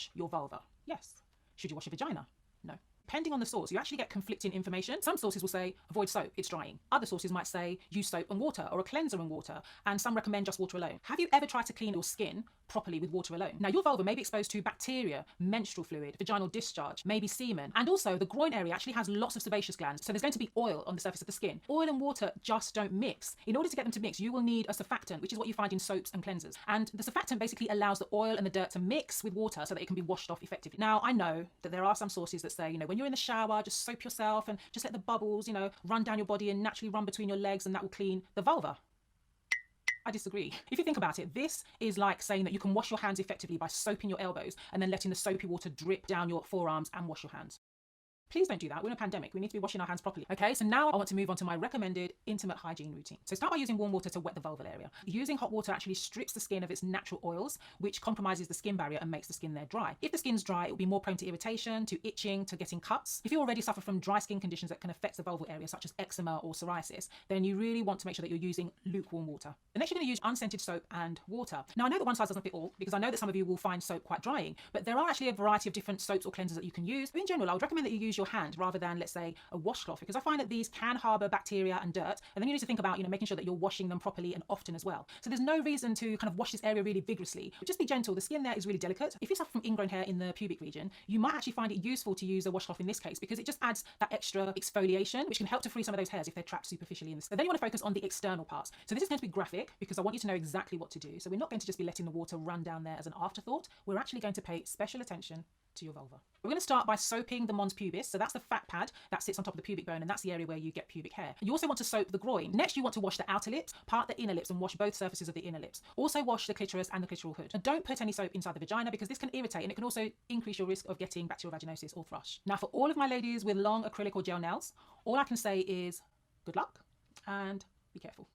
wash your vulva? Yes. Should you wash your vagina? No. Depending on the source, you actually get conflicting information. Some sources will say, avoid soap, it's drying. Other sources might say, use soap and water or a cleanser and water. And some recommend just water alone. Have you ever tried to clean your skin properly with water alone? Now, your vulva may be exposed to bacteria, menstrual fluid, vaginal discharge, maybe semen. And also the groin area actually has lots of sebaceous glands. So there's going to be oil on the surface of the skin. Oil and water just don't mix. In order to get them to mix, you will need a surfactant, which is what you find in soaps and cleansers. And the surfactant basically allows the oil and the dirt to mix with water so that it can be washed off effectively. Now, I know that there are some sources that say, when you're in the shower, just soap yourself and just let the bubbles, run down your body and naturally run between your legs, and that will clean the vulva. I disagree. If you think about it, this is like saying that you can wash your hands effectively by soaping your elbows and then letting the soapy water drip down your forearms and wash your hands. Please don't do that. We're in a pandemic. We need to be washing our hands properly. Okay, so now I want to move on to my recommended intimate hygiene routine. So start by using warm water to wet the vulval area. Using hot water actually strips the skin of its natural oils, which compromises the skin barrier and makes the skin there dry. If the skin's dry, it will be more prone to irritation, to itching, to getting cuts. If you already suffer from dry skin conditions that can affect the vulval area, such as eczema or psoriasis, then you really want to make sure that you're using lukewarm water. The next, you're going to use unscented soap and water. Now, I know that one size doesn't fit all, because I know that some of you will find soap quite drying, but there are actually a variety of different soaps or cleansers that you can use. But in general, I would recommend that you use your hand rather than, let's say, a washcloth, because I find that these can harbour bacteria and dirt, and then you need to think about making sure that you're washing them properly and often as well. So there's no reason to kind of wash this area really vigorously, but just be gentle. The skin there is really delicate. If you suffer from ingrown hair in the pubic region, you might actually find it useful to use a washcloth in this case, because it just adds that extra exfoliation, which can help to free some of those hairs if they're trapped superficially in the skin. Then you want to focus on the external parts. So this is going to be graphic because I want you to know exactly what to do. So we're not going to just be letting the water run down there as an afterthought. We're actually going to pay special attention to your vulva. We're going to start by soaping the mons pubis. So that's the fat pad that sits on top of the pubic bone, and that's the area where you get pubic hair. You also want to soap the groin. Next, you want to wash the outer lips, part the inner lips, and wash both surfaces of the inner lips. Also wash the clitoris and the clitoral hood. And don't put any soap inside the vagina, because this can irritate and it can also increase your risk of getting bacterial vaginosis or thrush. Now, for all of my ladies with long acrylic or gel nails, all I can say is good luck and be careful.